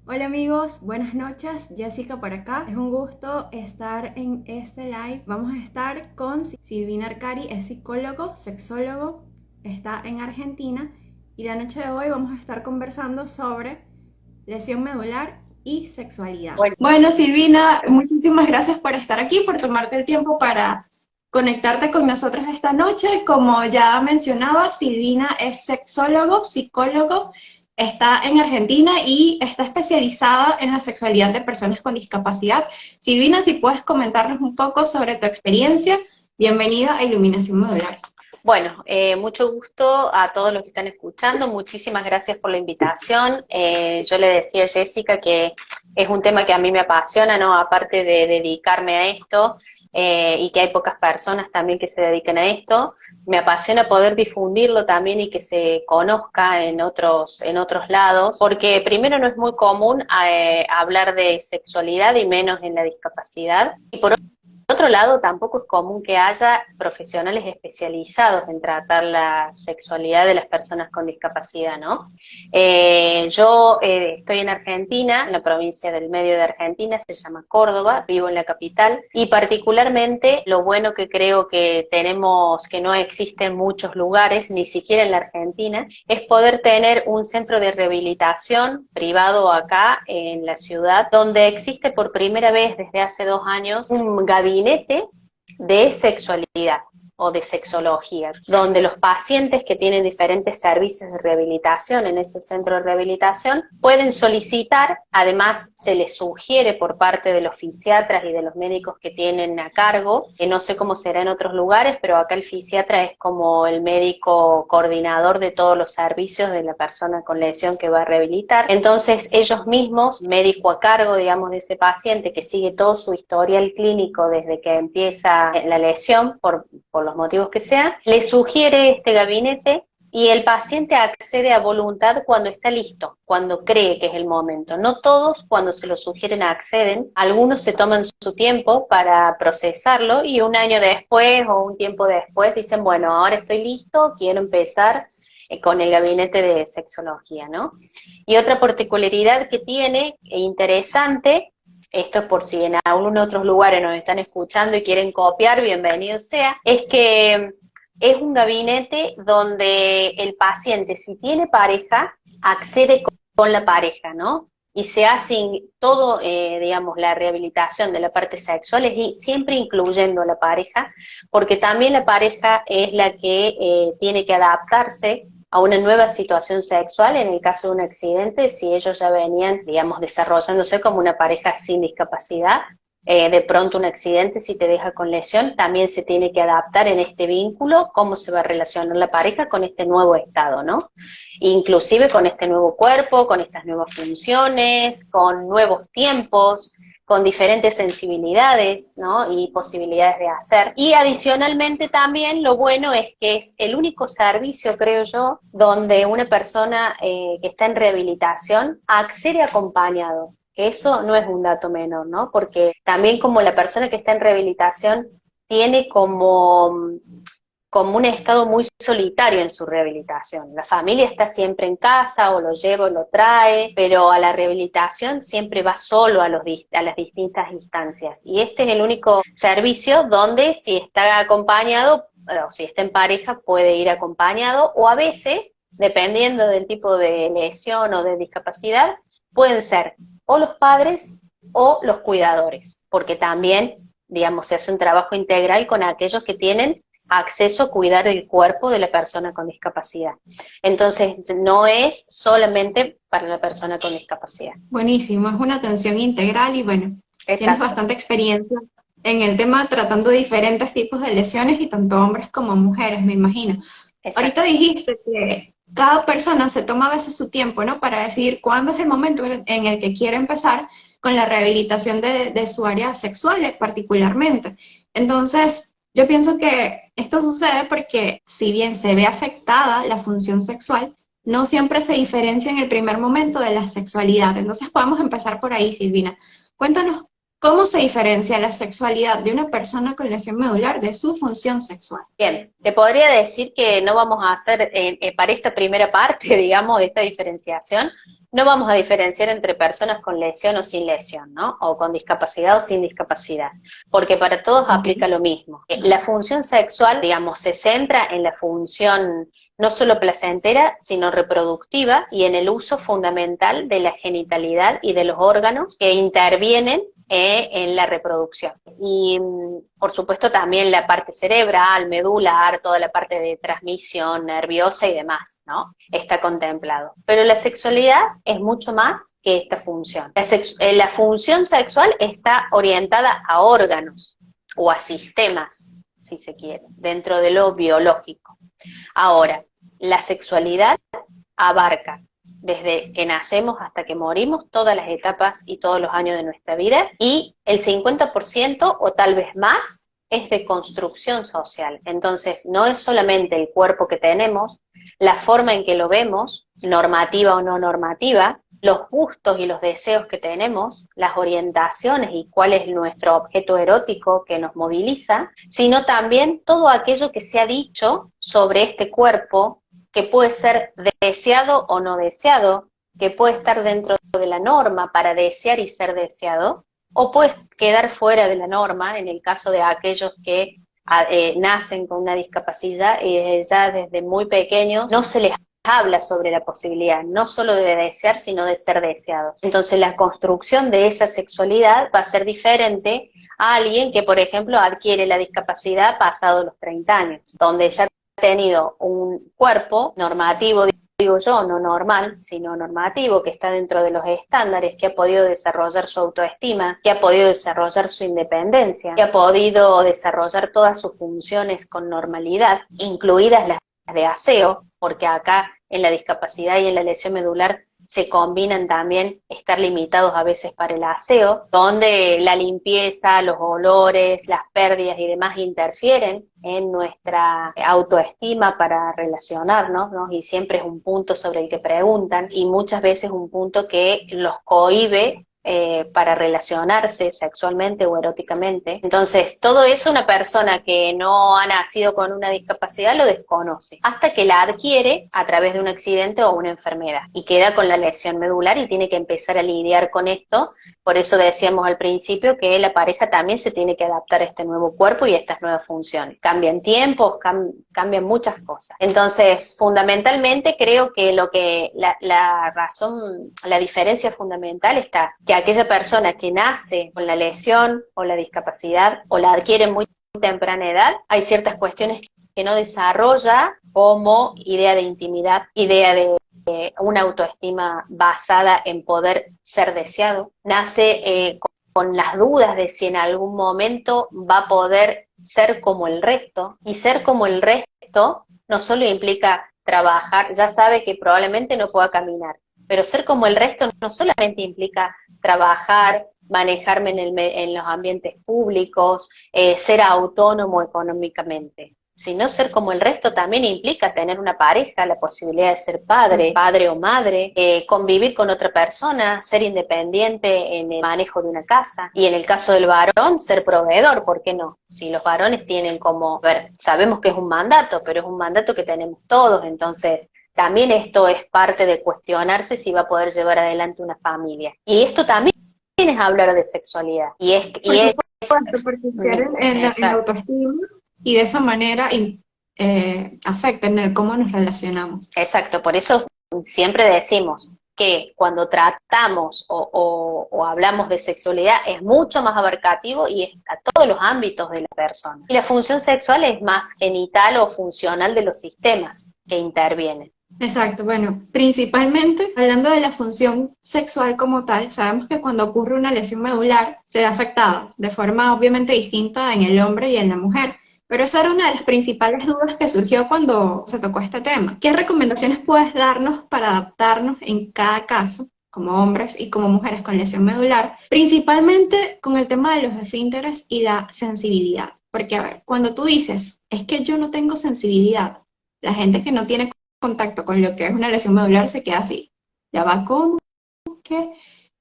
Hola amigos, buenas noches, Jessica por acá. Es un gusto estar en este live. Vamos a estar con Silvina Arcari, es psicólogo, sexólogo, está en Argentina y la noche de hoy vamos a estar conversando sobre lesión medular y sexualidad. Bueno, Silvina, muchísimas gracias por estar aquí, por tomarte el tiempo para conectarte con nosotros esta noche. Como ya mencionaba, Silvina es sexólogo, psicólogo, está en Argentina y está especializada en la sexualidad de personas con discapacidad. Silvina, si puedes comentarnos un poco sobre tu experiencia, bienvenida a Iluminación Modular. Bueno, mucho gusto a todos los que están escuchando, muchísimas gracias por la invitación. Yo le decía a Jessica que es un tema que a mí me apasiona, ¿no? Aparte de dedicarme a esto, y que hay pocas personas también que se dedican a esto, me apasiona poder difundirlo también y que se conozca en otros lados, porque primero no es muy común hablar de sexualidad y menos en la discapacidad, y por otro lado, tampoco es común que haya profesionales especializados en tratar la sexualidad de las personas con discapacidad, ¿no? Yo estoy en Argentina, en la provincia del medio de Argentina, se llama Córdoba, vivo en la capital, y particularmente lo bueno que creo que tenemos, que no existe en muchos lugares, ni siquiera en la Argentina, es poder tener un centro de rehabilitación privado acá en la ciudad, donde existe por primera vez desde hace 2 años un gabinete de sexualidad o de sexología, donde los pacientes que tienen diferentes servicios de rehabilitación en ese centro de rehabilitación pueden solicitar, además se les sugiere por parte de los fisiatras y de los médicos que tienen a cargo, que no sé cómo será en otros lugares, pero acá el fisiatra es como el médico coordinador de todos los servicios de la persona con lesión que va a rehabilitar. Entonces ellos mismos, médico a cargo, digamos, de ese paciente que sigue todo su historial clínico desde que empieza la lesión, por los motivos que sean, le sugiere este gabinete y el paciente accede a voluntad cuando está listo, cuando cree que es el momento. No todos cuando se lo sugieren acceden, algunos se toman su tiempo para procesarlo y un año después o un tiempo después dicen, bueno, ahora estoy listo, quiero empezar con el gabinete de sexología, ¿no? Y otra particularidad que tiene, e interesante, esto es por si en algún otros lugares nos están escuchando y quieren copiar, bienvenido sea, es que es un gabinete donde el paciente, si tiene pareja, accede con la pareja, ¿no? Y se hace todo, digamos, la rehabilitación de la parte sexual, siempre incluyendo a la pareja, porque también la pareja es la que tiene que adaptarse a una nueva situación sexual en el caso de un accidente, si ellos ya venían, digamos, desarrollándose como una pareja sin discapacidad, de pronto un accidente si te deja con lesión, también se tiene que adaptar en este vínculo cómo se va a relacionar la pareja con este nuevo estado, ¿no? Inclusive con este nuevo cuerpo, con estas nuevas funciones, con nuevos tiempos, con diferentes sensibilidades, ¿no? Y posibilidades de hacer. Y adicionalmente también lo bueno es que es el único servicio, creo yo, donde una persona que está en rehabilitación accede acompañado, que eso no es un dato menor, ¿no? Porque también como la persona que está en rehabilitación tiene como un estado muy solitario en su rehabilitación. La familia está siempre en casa, o lo lleva o lo trae, pero a la rehabilitación siempre va solo a las distintas instancias. Y este es el único servicio donde si está acompañado, o si está en pareja, puede ir acompañado, o a veces, dependiendo del tipo de lesión o de discapacidad, pueden ser o los padres o los cuidadores, porque también, digamos, se hace un trabajo integral con aquellos que tienen acceso a cuidar el cuerpo de la persona con discapacidad. Entonces, no es solamente para la persona con discapacidad. Buenísimo, es una atención integral y bueno, tienes Exacto, bastante experiencia en el tema tratando diferentes tipos de lesiones y tanto hombres como mujeres, me imagino. Ahorita exacto. dijiste que cada persona se toma a veces su tiempo, ¿no? Para decidir cuándo es el momento en el que quiere empezar con la rehabilitación de su área sexual, particularmente. Entonces, yo pienso que esto sucede porque si bien se ve afectada la función sexual, no siempre se diferencia en el primer momento de la sexualidad. Entonces podemos empezar por ahí, Silvina. Cuéntanos ¿Cómo se diferencia la sexualidad de una persona con lesión medular de su función sexual? Bien, te podría decir que no vamos a hacer, para esta primera parte, digamos, de esta diferenciación, no vamos a diferenciar entre personas con lesión o sin lesión, ¿no? O con discapacidad o sin discapacidad, porque para todos aplica lo mismo. La función sexual, digamos, se centra en la función no solo placentera, sino reproductiva y en el uso fundamental de la genitalidad y de los órganos que intervienen en la reproducción. Y por supuesto también la parte cerebral, medular, toda la parte de transmisión nerviosa y demás, ¿no? Está contemplado. Pero la sexualidad es mucho más que esta función. La función sexual está orientada a órganos o a sistemas, si se quiere, dentro de lo biológico. Ahora, la sexualidad abarca desde que nacemos hasta que morimos, todas las etapas y todos los años de nuestra vida, y el 50% o tal vez más es de construcción social. Entonces, no es solamente el cuerpo que tenemos, la forma en que lo vemos, normativa o no normativa, los gustos y los deseos que tenemos, las orientaciones y cuál es nuestro objeto erótico que nos moviliza, sino también todo aquello que se ha dicho sobre este cuerpo, que puede ser deseado o no deseado, que puede estar dentro de la norma para desear y ser deseado, o puede quedar fuera de la norma en el caso de aquellos que nacen con una discapacidad y ya desde muy pequeños no se les habla sobre la posibilidad, no solo de desear, sino de ser deseados. Entonces la construcción de esa sexualidad va a ser diferente a alguien que, por ejemplo, adquiere la discapacidad pasado los 30 años, donde ya tenido un cuerpo normativo, digo yo, no normal, sino normativo, que está dentro de los estándares, que ha podido desarrollar su autoestima, que ha podido desarrollar su independencia, que ha podido desarrollar todas sus funciones con normalidad, incluidas las de aseo, porque acá en la discapacidad y en la lesión medular se combinan también estar limitados a veces para el aseo, donde la limpieza, los olores, las pérdidas y demás interfieren en nuestra autoestima para relacionarnos, ¿no? Y siempre es un punto sobre el que preguntan, y muchas veces un punto que los cohíbe para relacionarse sexualmente o eróticamente. Entonces, todo eso una persona que no ha nacido con una discapacidad lo desconoce, hasta que la adquiere a través de un accidente o una enfermedad, y queda con la lesión medular y tiene que empezar a lidiar con esto. Por eso decíamos al principio que la pareja también se tiene que adaptar a este nuevo cuerpo y a estas nuevas funciones. Cambian tiempos, cambian muchas cosas. Entonces, fundamentalmente creo que la razón, la diferencia fundamental está que aquella persona que nace con la lesión o la discapacidad o la adquiere en muy temprana edad, hay ciertas cuestiones que no desarrolla, como idea de intimidad, idea de una autoestima basada en poder ser deseado. Nace con las dudas de si en algún momento va a poder ser como el resto, y ser como el resto no solo implica trabajar, ya sabe que probablemente no pueda caminar, pero ser como el resto no solamente implica trabajar, manejarme en los ambientes públicos, ser autónomo económicamente, sino ser como el resto también implica tener una pareja, la posibilidad de ser padre o madre, convivir con otra persona, ser independiente en el manejo de una casa, y en el caso del varón, ser proveedor, ¿por qué no? Si los varones tienen como, a ver, sabemos que es un mandato, pero es un mandato que tenemos todos, entonces también esto es parte de cuestionarse si va a poder llevar adelante una familia. Y esto también es hablar de sexualidad. Por supuesto, porque quieren en la autoestima, y de esa manera afecta en el cómo nos relacionamos. Exacto, por eso siempre decimos que cuando tratamos o hablamos de sexualidad es mucho más abarcativo y es a todos los ámbitos de la persona. Y la función sexual es más genital o funcional de los sistemas que intervienen. Exacto, bueno, principalmente hablando de la función sexual como tal, sabemos que cuando ocurre una lesión medular se ve afectada de forma obviamente distinta en el hombre y en la mujer, pero esa era una de las principales dudas que surgió cuando se tocó este tema. ¿Qué recomendaciones puedes darnos para adaptarnos en cada caso, como hombres y como mujeres con lesión medular, principalmente con el tema de los esfínteres y la sensibilidad? Porque, a ver, cuando tú dices, es que yo no tengo sensibilidad, la gente que no tiene contacto con lo que es una lesión medular se queda así. ¿Ya va cómo? ¿Qué?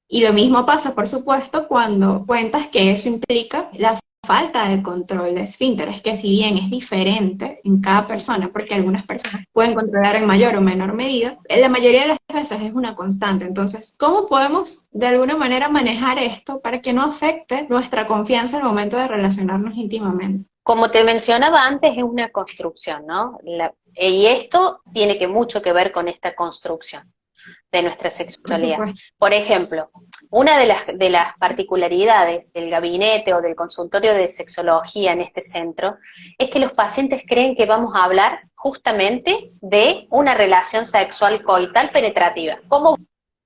Y lo mismo pasa, por supuesto, cuando cuentas que eso implica la falta de control de esfínteres, que si bien es diferente en cada persona, porque algunas personas pueden controlar en mayor o menor medida, en la mayoría de las veces es una constante. Entonces, ¿cómo podemos de alguna manera manejar esto para que no afecte nuestra confianza al momento de relacionarnos íntimamente? Como te mencionaba antes, es una construcción, ¿no? Y esto tiene mucho que ver con esta construcción de nuestra Por sexualidad. supuesto. Por ejemplo, una de las particularidades del gabinete o del consultorio de sexología en este centro es que los pacientes creen que vamos a hablar justamente de una relación sexual coital penetrativa. ¿Cómo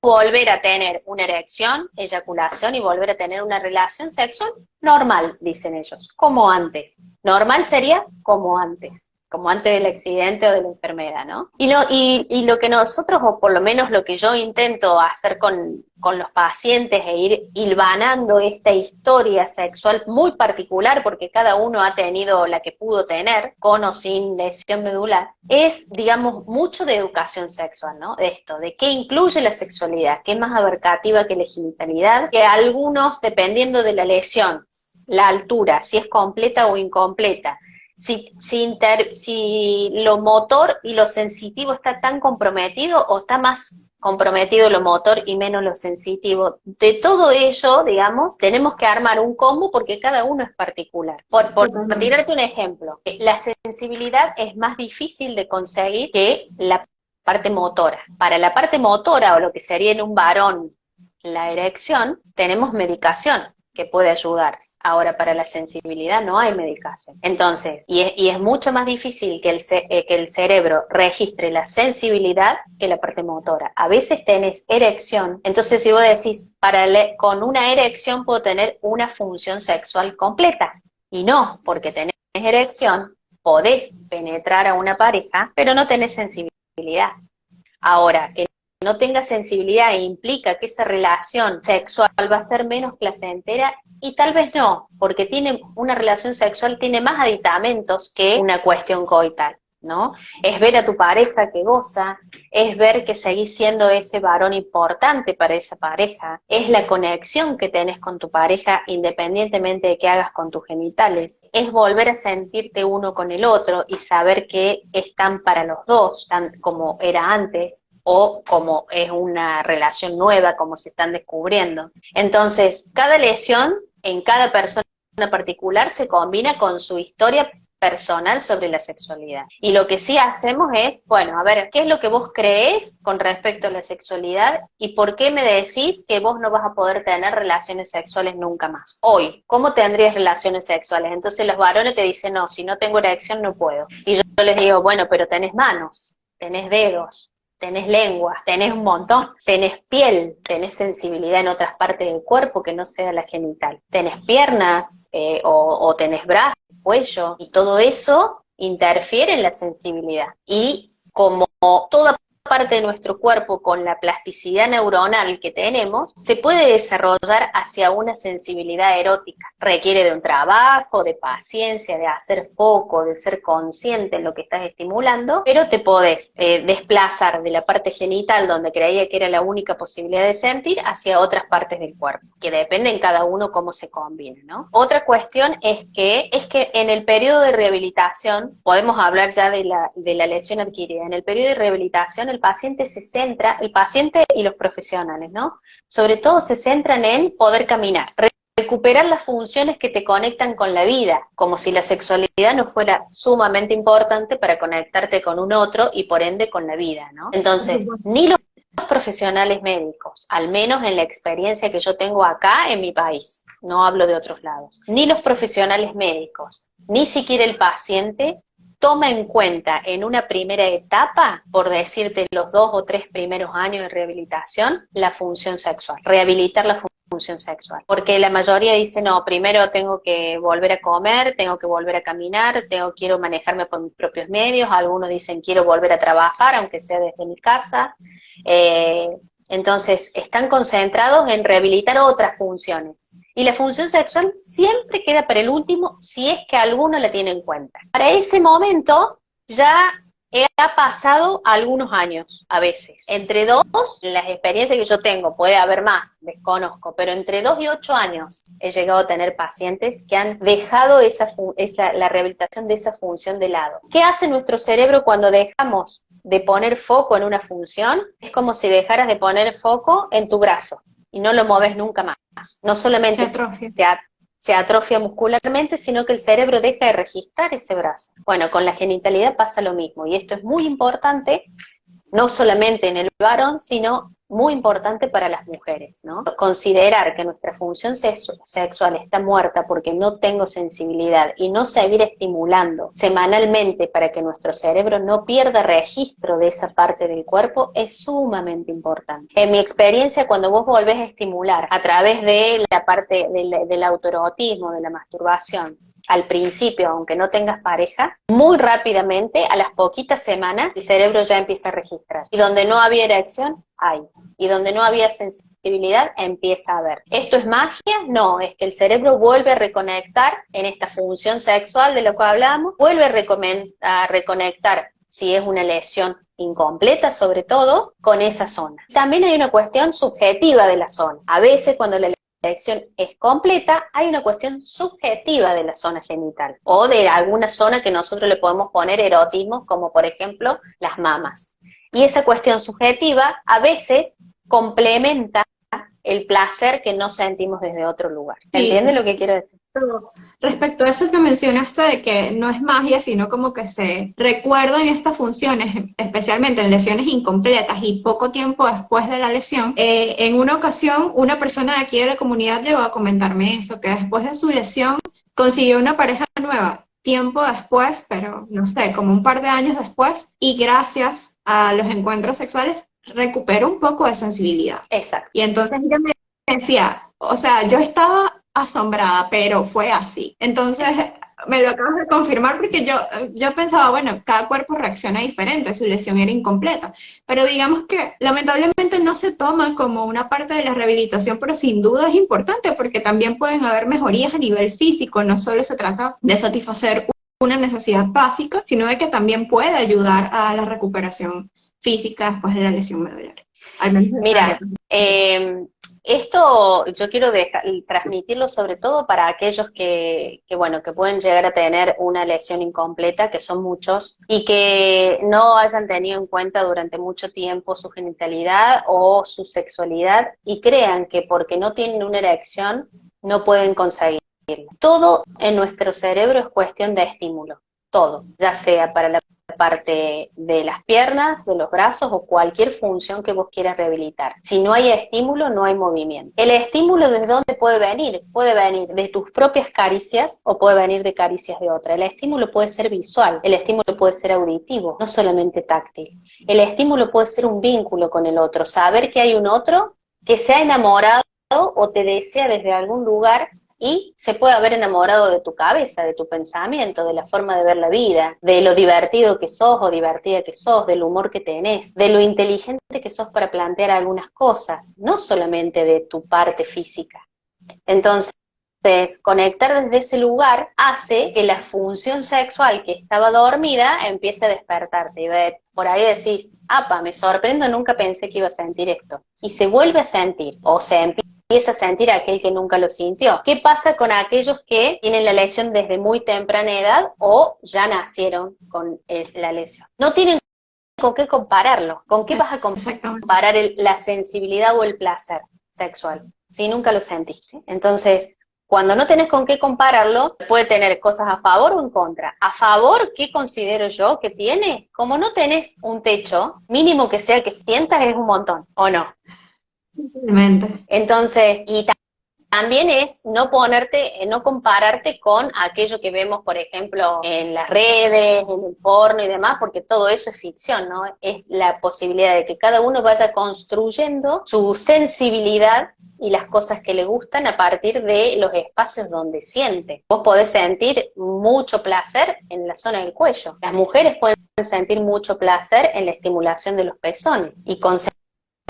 volver a tener una erección, eyaculación y volver a tener una relación sexual normal, dicen ellos, como antes? Normal sería como antes del accidente o de la enfermedad, ¿no? Y lo que nosotros, o por lo menos lo que yo intento hacer con los pacientes e ir hilvanando esta historia sexual muy particular, porque cada uno ha tenido la que pudo tener, con o sin lesión medular, es, digamos, mucho de educación sexual, ¿no? De esto, de qué incluye la sexualidad, qué es más abarcativa que la genitalidad, que algunos, dependiendo de la lesión, la altura, si es completa o incompleta, si lo motor y lo sensitivo está tan comprometido o está más comprometido lo motor y menos lo sensitivo. De todo ello, digamos, tenemos que armar un combo porque cada uno es particular. Por tirarte un ejemplo, la sensibilidad es más difícil de conseguir que la parte motora. Para la parte motora, o lo que sería en un varón la erección, tenemos medicación que puede ayudar. Ahora, para la sensibilidad no hay medicación. Entonces, y es mucho más difícil que el cerebro registre la sensibilidad que la parte motora. A veces tenés erección, entonces si vos decís, con una erección puedo tener una función sexual completa. Y no, porque tenés erección, podés penetrar a una pareja, pero no tenés sensibilidad. Ahora, que no tenga sensibilidad e implica que esa relación sexual va a ser menos placentera, y tal vez no, porque una relación sexual tiene más aditamentos que una cuestión coital, ¿no? Es ver a tu pareja que goza, es ver que seguís siendo ese varón importante para esa pareja, es la conexión que tenés con tu pareja independientemente de qué hagas con tus genitales, es volver a sentirte uno con el otro y saber que están para los dos, tan como era antes, o como es una relación nueva, como se están descubriendo. Entonces, cada lesión en cada persona particular se combina con su historia personal sobre la sexualidad. Y lo que sí hacemos es, bueno, a ver, ¿qué es lo que vos creés con respecto a la sexualidad y por qué me decís que vos no vas a poder tener relaciones sexuales nunca más? Hoy, ¿cómo tendrías relaciones sexuales? Entonces los varones te dicen, no, si no tengo erección no puedo. Y yo les digo, bueno, pero tenés manos, tenés dedos, tenés lengua, tenés un montón, tenés piel, tenés sensibilidad en otras partes del cuerpo que no sea la genital, tenés piernas o tenés brazos, cuello, y todo eso interfiere en la sensibilidad. Y como toda parte de nuestro cuerpo con la plasticidad neuronal que tenemos, se puede desarrollar hacia una sensibilidad erótica. Requiere de un trabajo, de paciencia, de hacer foco, de ser consciente en lo que estás estimulando, pero te podés desplazar de la parte genital, donde creía que era la única posibilidad de sentir, hacia otras partes del cuerpo, que depende en cada uno cómo se combina, ¿no? Otra cuestión es que en el periodo de rehabilitación, podemos hablar ya de la lesión adquirida, en el periodo de rehabilitación el paciente y los profesionales, ¿no? Sobre todo se centran en poder caminar, recuperar las funciones que te conectan con la vida, como si la sexualidad no fuera sumamente importante para conectarte con un otro y por ende con la vida, ¿no? Entonces, ni los profesionales médicos, al menos en la experiencia que yo tengo acá en mi país, no hablo de otros lados, ni los profesionales médicos, ni siquiera el paciente toma en cuenta en una primera etapa, por decirte los 2 o 3 primeros años de rehabilitación, la función sexual, rehabilitar la función sexual. Porque la mayoría dice, no, primero tengo que volver a comer, tengo que volver a caminar, quiero manejarme por mis propios medios, algunos dicen quiero volver a trabajar, aunque sea desde mi casa. Entonces, están concentrados en rehabilitar otras funciones. Y la función sexual siempre queda para el último, si es que alguno la tiene en cuenta. Para ese momento, ya Ha pasado algunos años, a veces. Entre 2, las experiencias que yo tengo, puede haber más, desconozco, pero entre 2 y 8 años he llegado a tener pacientes que han dejado la rehabilitación de esa función de lado. ¿Qué hace nuestro cerebro cuando dejamos de poner foco en una función? Es como si dejaras de poner foco en tu brazo y no lo mueves nunca más. No solamente se atrofia muscularmente, sino que el cerebro deja de registrar ese brazo. Bueno, con la genitalidad pasa lo mismo, y esto es muy importante, no solamente en el varón, sino muy importante para las mujeres, ¿no? Considerar que nuestra función sexual está muerta porque no tengo sensibilidad y no seguir estimulando semanalmente para que nuestro cerebro no pierda registro de esa parte del cuerpo es sumamente importante. En mi experiencia, cuando vos volvés a estimular a través de la parte del autoerotismo, de la masturbación, al principio, aunque no tengas pareja, muy rápidamente, a las poquitas semanas, el cerebro ya empieza a registrar. Y donde no había erección, hay. Y donde no había sensibilidad, empieza a haber. ¿Esto es magia? No, es que el cerebro vuelve a reconectar en esta función sexual de lo que hablamos, vuelve a reconectar si es una lesión incompleta, sobre todo, con esa zona. También hay una cuestión subjetiva de la zona. A veces cuando la erección es completa, hay una cuestión subjetiva de la zona genital o de alguna zona que nosotros le podemos poner erotismos, como por ejemplo las mamas. Y esa cuestión subjetiva a veces complementa el placer que no sentimos desde otro lugar. ¿Entiendes lo que quiero decir? Respecto a eso que mencionaste de que no es magia, sino como que se recuerdan estas funciones, especialmente en lesiones incompletas y poco tiempo después de la lesión, en una ocasión una persona de aquí de la comunidad llegó a comentarme eso, que después de su lesión consiguió una pareja nueva tiempo después, pero no sé, como un par de años después, y gracias a los encuentros sexuales recuperó un poco de sensibilidad. Exacto. Y entonces ella me decía, o sea, yo estaba asombrada, pero fue así. Entonces, me lo acabas de confirmar porque yo pensaba, bueno, cada cuerpo reacciona diferente, su lesión era incompleta, pero digamos que lamentablemente no se toma como una parte de la rehabilitación, pero sin duda es importante porque también pueden haber mejorías a nivel físico, no solo se trata de satisfacer una necesidad básica, sino de que también puede ayudar a la recuperación física después de la lesión medular. Al menos mira, esto yo quiero transmitirlo sobre todo para aquellos bueno, que pueden llegar a tener una lesión incompleta, que son muchos, y que no hayan tenido en cuenta durante mucho tiempo su genitalidad o su sexualidad y crean que porque no tienen una erección no pueden conseguirlo. Todo en nuestro cerebro es cuestión de estímulo, todo, ya sea para la parte de las piernas, de los brazos o cualquier función que vos quieras rehabilitar. Si no hay estímulo, no hay movimiento. ¿El estímulo desde dónde puede venir? Puede venir de tus propias caricias o puede venir de caricias de otra. El estímulo puede ser visual, el estímulo puede ser auditivo, no solamente táctil. El estímulo puede ser un vínculo con el otro, saber que hay un otro que se ha enamorado o te desea desde algún lugar y se puede haber enamorado de tu cabeza, de tu pensamiento, de la forma de ver la vida, de lo divertido que sos o divertida que sos, del humor que tenés, de lo inteligente que sos para plantear algunas cosas, no solamente de tu parte física. Entonces, conectar desde ese lugar hace que la función sexual que estaba dormida empiece a despertarte. Y por ahí decís, apa, me sorprendo, nunca pensé que iba a sentir esto. Y se vuelve a sentir, o se empieza a sentir aquel que nunca lo sintió. ¿Qué pasa con aquellos que tienen la lesión desde muy temprana edad o ya nacieron con la lesión? No tienen con qué compararlo. ¿Con qué vas a comparar la sensibilidad o el placer sexual si nunca lo sentiste? Entonces, cuando no tenés con qué compararlo, puede tener cosas a favor o en contra. A favor, ¿qué considero yo que tiene? Como no tenés un techo, mínimo que sea que sientas es un montón, ¿o no? Totalmente. Entonces, y también es no compararte con aquello que vemos, por ejemplo, en las redes, en el porno y demás, porque todo eso es ficción, ¿no? Es la posibilidad de que cada uno vaya construyendo su sensibilidad y las cosas que le gustan a partir de los espacios donde siente. Vos podés sentir mucho placer en la zona del cuello. Las mujeres pueden sentir mucho placer en la estimulación de los pezones y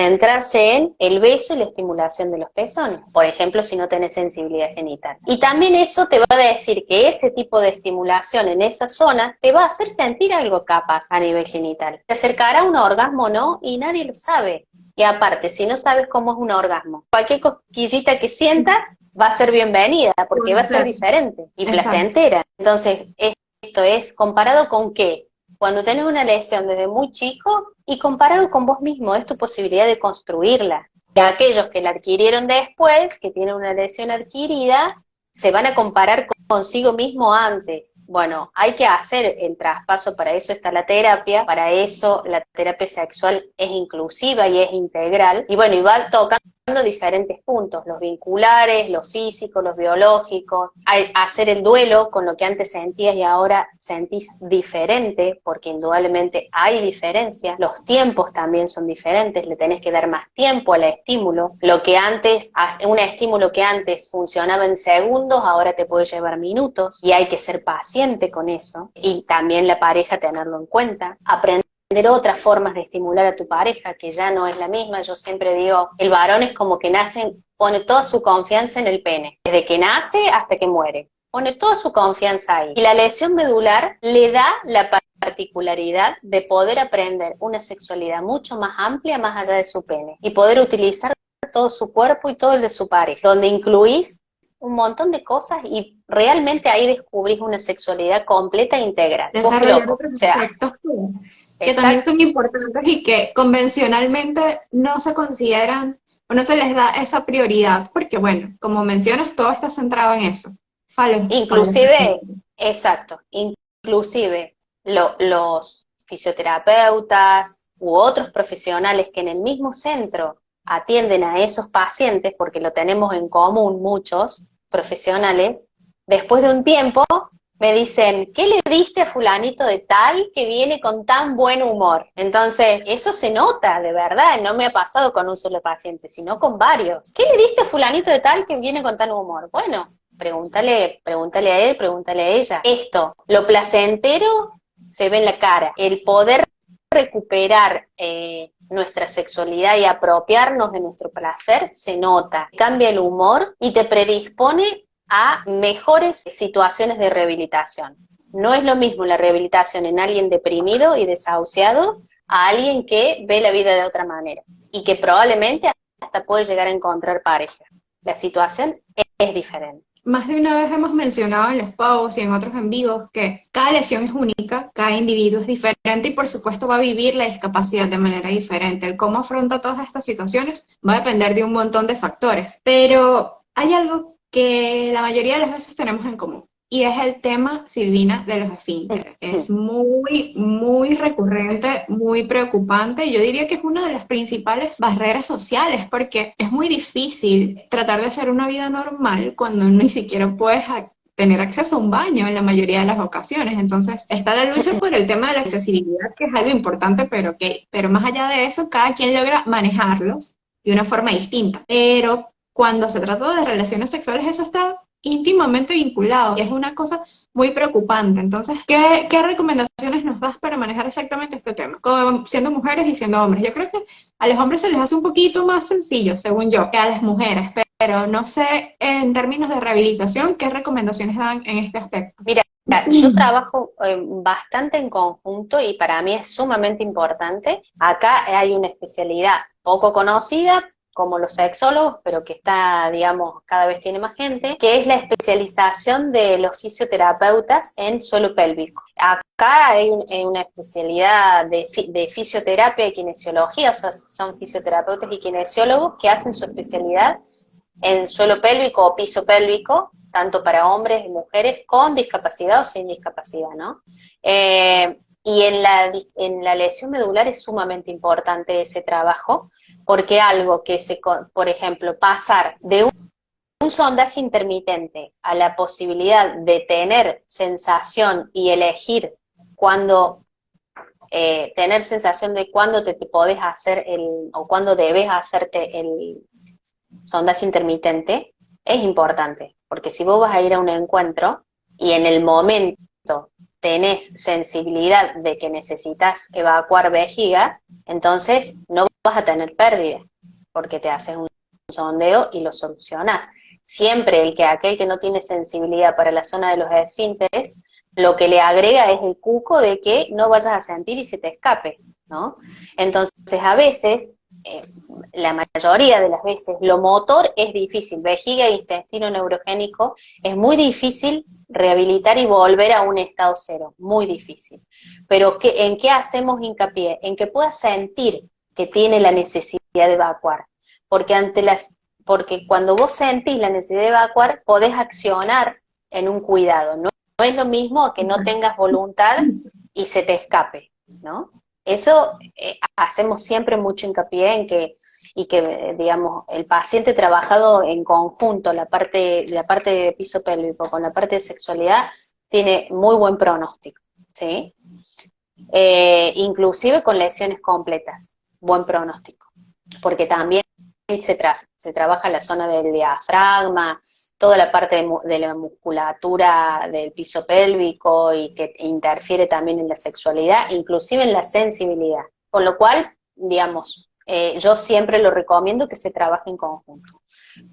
centrarse en el beso y la estimulación de los pezones, por ejemplo, si no tenés sensibilidad genital. Y también eso te va a decir que ese tipo de estimulación en esa zona te va a hacer sentir algo capaz a nivel genital. Te acercará a un orgasmo, ¿no? Y nadie lo sabe. Y aparte, si no sabes cómo es un orgasmo, cualquier cosquillita que sientas va a ser bienvenida, porque va a ser diferente y placentera. Entonces, esto es comparado con qué. Cuando tenés una lesión desde muy chico y comparado con vos mismo, es tu posibilidad de construirla. Y aquellos que la adquirieron después, que tienen una lesión adquirida, se van a comparar consigo mismo antes. Bueno, hay que hacer el traspaso, para eso está la terapia, para eso la terapia sexual es inclusiva y es integral, y bueno, y va tocando diferentes puntos, los vinculares, los físicos, los biológicos, hacer el duelo con lo que antes sentías y ahora sentís diferente, porque indudablemente hay diferencias, los tiempos también son diferentes, le tenés que dar más tiempo al estímulo, lo que antes, un estímulo que antes funcionaba en segundos, ahora te puede llevar minutos, y hay que ser paciente con eso, y también la pareja tenerlo en cuenta, aprender otras formas de estimular a tu pareja, que ya no es la misma. Yo siempre digo, el varón es como que nace, pone toda su confianza en el pene, desde que nace hasta que muere, pone toda su confianza ahí. Y la lesión medular le da la particularidad de poder aprender una sexualidad mucho más amplia, más allá de su pene, y poder utilizar todo su cuerpo y todo el de su pareja, donde incluís un montón de cosas y realmente ahí descubrís una sexualidad completa e integral. Desarrollar otros aspectos que también son importantes y que convencionalmente no se consideran o no se les da esa prioridad, porque bueno, como mencionas, todo está centrado en eso. Inclusive, exacto, inclusive los fisioterapeutas u otros profesionales que en el mismo centro atienden a esos pacientes, porque lo tenemos en común muchos profesionales, después de un tiempo me dicen, ¿qué le diste a fulanito de tal que viene con tan buen humor? Entonces, eso se nota, de verdad, no me ha pasado con un solo paciente, sino con varios. ¿Qué le diste a fulanito de tal que viene con tan humor? Bueno, pregúntale a él, pregúntale a ella. Esto, lo placentero se ve en la cara, el poder recuperar nuestra sexualidad y apropiarnos de nuestro placer se nota, cambia el humor y te predispone a mejores situaciones de rehabilitación. No es lo mismo la rehabilitación en alguien deprimido y desahuciado a alguien que ve la vida de otra manera y que probablemente hasta puede llegar a encontrar pareja. La situación es diferente. Más de una vez hemos mencionado en los posts y en otros en vivos que cada lesión es única, cada individuo es diferente y por supuesto va a vivir la discapacidad de manera diferente. El cómo afronta todas estas situaciones va a depender de un montón de factores, pero hay algo que la mayoría de las veces tenemos en común, y es el tema, Silvina, de los esfínteres. Es muy, muy recurrente, muy preocupante, y yo diría que es una de las principales barreras sociales, porque es muy difícil tratar de hacer una vida normal cuando ni siquiera puedes tener acceso a un baño en la mayoría de las ocasiones. Entonces está la lucha por el tema de la accesibilidad, que es algo importante, pero más allá de eso, cada quien logra manejarlos de una forma distinta. Pero cuando se trata de relaciones sexuales, eso está íntimamente vinculado y es una cosa muy preocupante. Entonces, ¿qué recomendaciones nos das para manejar exactamente este tema? Como siendo mujeres y siendo hombres. Yo creo que a los hombres se les hace un poquito más sencillo, según yo, que a las mujeres, pero no sé, en términos de rehabilitación, ¿qué recomendaciones dan en este aspecto? Mira, yo trabajo bastante en conjunto y para mí es sumamente importante. Acá hay una especialidad poco conocida, como los sexólogos, pero que está, digamos, cada vez tiene más gente, que es la especialización de los fisioterapeutas en suelo pélvico. Acá hay una especialidad de fisioterapia y kinesiología, o sea, son fisioterapeutas y kinesiólogos que hacen su especialidad en suelo pélvico o piso pélvico, tanto para hombres y mujeres con discapacidad o sin discapacidad, ¿no? Y en la lesión medular es sumamente importante ese trabajo, porque algo que por ejemplo, pasar de un sondaje intermitente a la posibilidad de tener sensación y elegir cuándo, tener sensación de cuándo te podés hacer o cuándo debes hacerte el sondaje intermitente, es importante, porque si vos vas a ir a un encuentro y en el momento tenés sensibilidad de que necesitas evacuar vejiga, entonces no vas a tener pérdida, porque te haces un sondeo y lo solucionás. Siempre aquel que no tiene sensibilidad para la zona de los esfínteres, lo que le agrega es el cuco de que no vayas a sentir y se te escape, ¿no? Entonces, a veces, la mayoría de las veces, lo motor es difícil, vejiga e intestino neurogénico, es muy difícil rehabilitar y volver a un estado cero, muy difícil. Pero ¿en qué hacemos hincapié? En que puedas sentir que tiene la necesidad de evacuar, porque cuando vos sentís la necesidad de evacuar, podés accionar en un cuidado, ¿no? No es lo mismo que no tengas voluntad y se te escape, ¿no? Eso hacemos siempre mucho hincapié en que, digamos, el paciente trabajado en conjunto, la parte de piso pélvico con la parte de sexualidad, tiene muy buen pronóstico, ¿sí? Inclusive con lesiones completas, buen pronóstico, porque también se trabaja la zona del diafragma, toda la parte de la musculatura del piso pélvico y que interfiere también en la sexualidad, inclusive en la sensibilidad. Con lo cual, digamos, yo siempre lo recomiendo que se trabaje en conjunto.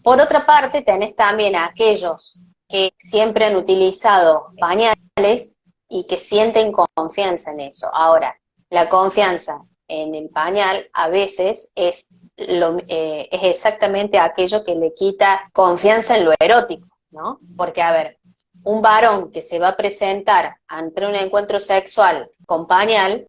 Por otra parte, tenés también a aquellos que siempre han utilizado pañales y que sienten confianza en eso. Ahora, la confianza en el pañal a veces es exactamente aquello que le quita confianza en lo erótico, ¿no? Porque, a ver, un varón que se va a presentar ante un encuentro sexual con pañal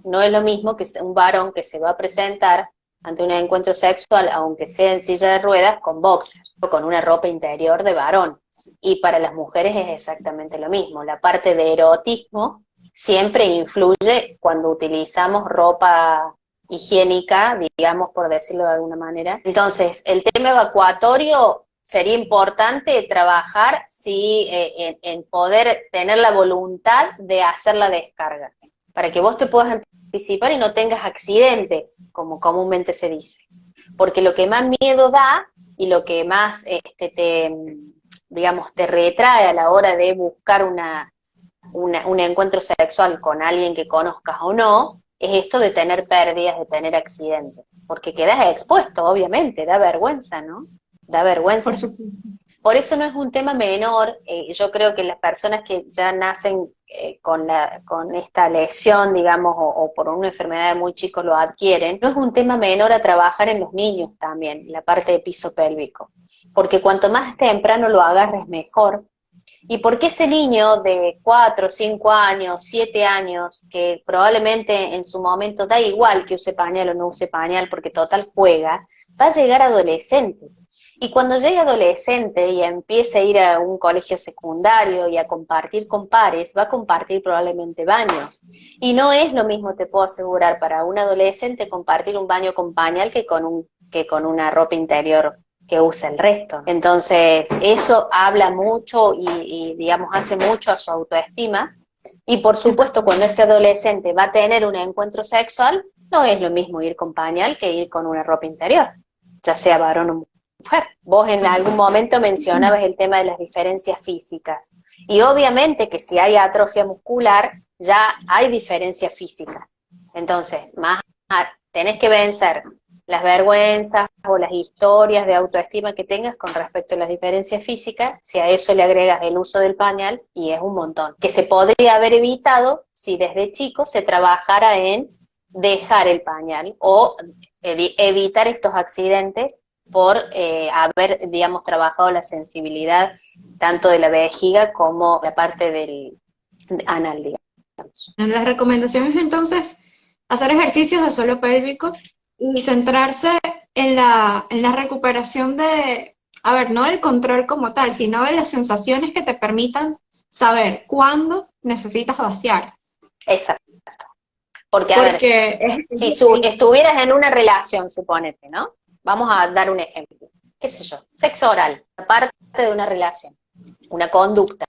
no es lo mismo que un varón que se va a presentar ante un encuentro sexual, aunque sea en silla de ruedas, con boxer o con una ropa interior de varón. Y para las mujeres es exactamente lo mismo. La parte de erotismo siempre influye cuando utilizamos ropa higiénica, digamos, por decirlo de alguna manera. Entonces, el tema evacuatorio sería importante trabajar en poder tener la voluntad de hacer la descarga, para que vos te puedas anticipar y no tengas accidentes, como comúnmente se dice. Porque lo que más miedo da y lo que más digamos, te retrae a la hora de buscar un encuentro sexual con alguien que conozcas o no, es esto de tener pérdidas, de tener accidentes, porque quedas expuesto, obviamente, da vergüenza, ¿no? Da vergüenza. Por eso no es un tema menor. Yo creo que las personas que ya nacen con esta lesión, digamos, o por una enfermedad de muy chicos lo adquieren, no es un tema menor a trabajar en los niños también, la parte de piso pélvico, porque cuanto más temprano lo agarres mejor. ¿Y por qué ese niño de 4, 5 años, 7 años, que probablemente en su momento da igual que use pañal o no use pañal, porque total juega, va a llegar adolescente? Y cuando llegue adolescente y empiece a ir a un colegio secundario y a compartir con pares, va a compartir probablemente baños. Y no es lo mismo, te puedo asegurar, para un adolescente compartir un baño con pañal que con una ropa interior que usa el resto. Entonces, eso habla mucho y, digamos, hace mucho a su autoestima. Y por supuesto, cuando este adolescente va a tener un encuentro sexual, no es lo mismo ir con pañal que ir con una ropa interior, ya sea varón o mujer. Vos en algún momento mencionabas el tema de las diferencias físicas. Y obviamente que si hay atrofia muscular, ya hay diferencia física. Entonces, tenés que vencer las vergüenzas o las historias de autoestima que tengas con respecto a las diferencias físicas, si a eso le agregas el uso del pañal, y es un montón. Que se podría haber evitado si desde chico se trabajara en dejar el pañal o evitar estos accidentes por haber, digamos, trabajado la sensibilidad tanto de la vejiga como la parte del anal, digamos. Las recomendaciones entonces, hacer ejercicios de suelo pélvico y centrarse en la recuperación de, a ver, no del control como tal, sino de las sensaciones que te permitan saber cuándo necesitas vaciar. Exacto. Porque, a ver, si estuvieras en una relación, suponete, ¿no? Vamos a dar un ejemplo. ¿Qué sé yo? Sexo oral, parte de una relación, una conducta,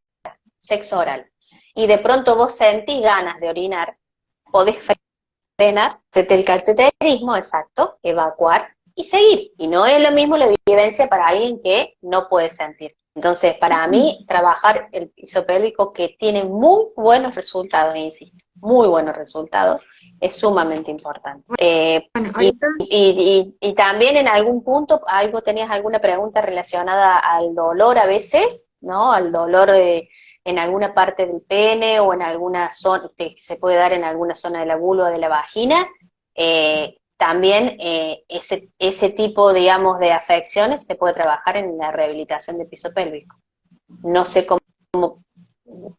sexo oral. Y de pronto vos sentís ganas de orinar, podés frenar, hacerte el cateterismo, exacto, evacuar y seguir. Y no es lo mismo la vivencia para alguien que no puede sentir. Entonces, para mí, trabajar el piso pélvico, que tiene muy buenos resultados, insisto, muy buenos resultados, es sumamente importante. Bueno, ahorita Y también en algún punto, algo tenías alguna pregunta relacionada al dolor a veces, ¿no? Al dolor en alguna parte del pene o en alguna zona, que se puede dar en alguna zona de la vulva o de la vagina. También ese tipo, digamos, de afecciones se puede trabajar en la rehabilitación del piso pélvico. No sé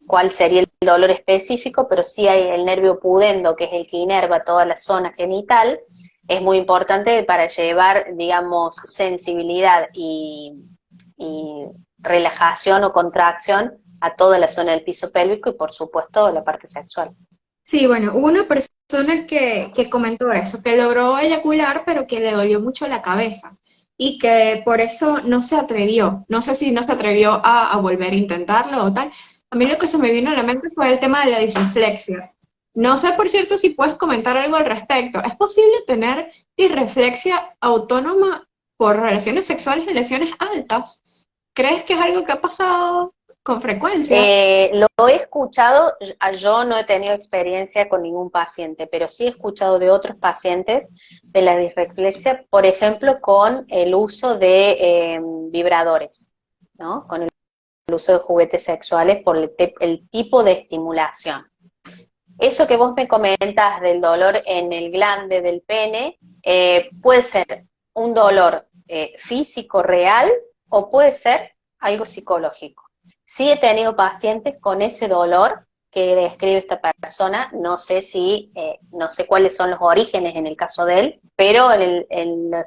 cuál sería el dolor específico, pero sí hay el nervio pudendo, que es el que inerva toda la zona genital. Es muy importante para llevar, digamos, sensibilidad y relajación o contracción a toda la zona del piso pélvico y, por supuesto, la parte sexual. sí, bueno, hubo una persona que comentó eso, que logró eyacular, pero que le dolió mucho la cabeza y que por eso no se atrevió. No sé si no se atrevió a volver a intentarlo o tal. A mí lo que se me vino a la mente fue el tema de la disreflexia. No sé, por cierto, si puedes comentar algo al respecto. ¿Es posible tener disreflexia autónoma por relaciones sexuales en lesiones altas? ¿Crees que es algo que ha pasado con frecuencia? Lo he escuchado, yo no he tenido experiencia con ningún paciente, pero sí he escuchado de otros pacientes de la disreflexia, por ejemplo, con el uso de vibradores, ¿no? Con el uso de juguetes sexuales por el tipo de estimulación. Eso que vos me comentas del dolor en el glande del pene, puede ser un dolor físico real o puede ser algo psicológico. Sí he tenido pacientes con ese dolor que describe esta persona, no sé no sé cuáles son los orígenes en el caso de él, pero el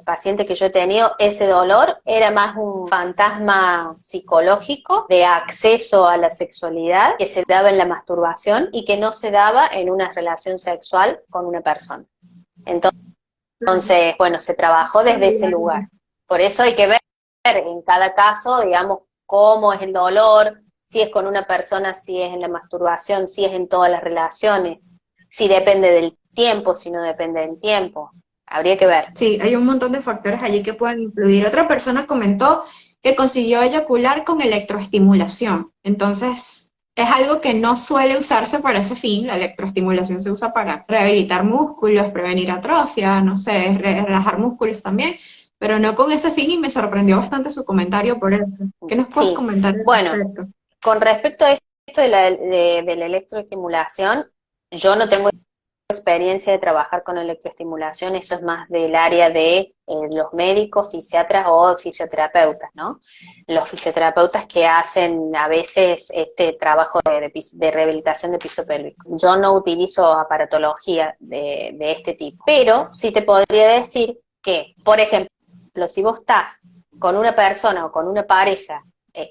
paciente que yo he tenido, ese dolor era más un fantasma psicológico de acceso a la sexualidad que se daba en la masturbación y que no se daba en una relación sexual con una persona. Entonces, bueno, se trabajó desde ese lugar. Por eso hay que ver en cada caso, digamos, cómo es el dolor, si es con una persona, si es en la masturbación, si es en todas las relaciones, si depende del tiempo, si no depende del tiempo. Habría que ver. Sí, hay un montón de factores allí que pueden influir. Otra persona comentó que consiguió eyacular con electroestimulación. Entonces, es algo que no suele usarse para ese fin. La electroestimulación se usa para rehabilitar músculos, prevenir atrofia, no sé, relajar músculos también, pero no con ese fin y me sorprendió bastante su comentario por eso. ¿Qué nos puedes Sí, comentar al bueno, respecto? con respecto a esto de la electroestimulación, yo no tengo experiencia de trabajar con electroestimulación, eso es más del área de los médicos, fisiatras o fisioterapeutas, ¿no? Los fisioterapeutas que hacen a veces este trabajo de rehabilitación de piso pélvico. Yo no utilizo aparatología de este tipo, pero sí te podría decir que, por ejemplo, si vos estás con una persona o con una pareja,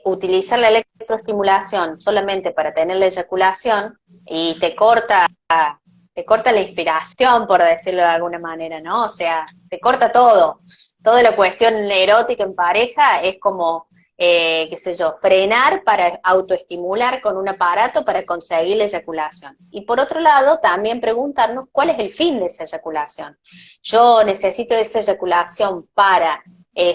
utilizar la electroestimulación solamente para tener la eyaculación y te corta la inspiración, por decirlo de alguna manera, ¿no? O sea, te corta todo. Toda la cuestión erótica en pareja es como, qué sé yo, frenar para autoestimular con un aparato para conseguir la eyaculación. Y por otro lado, también preguntarnos cuál es el fin de esa eyaculación. Yo necesito esa eyaculación para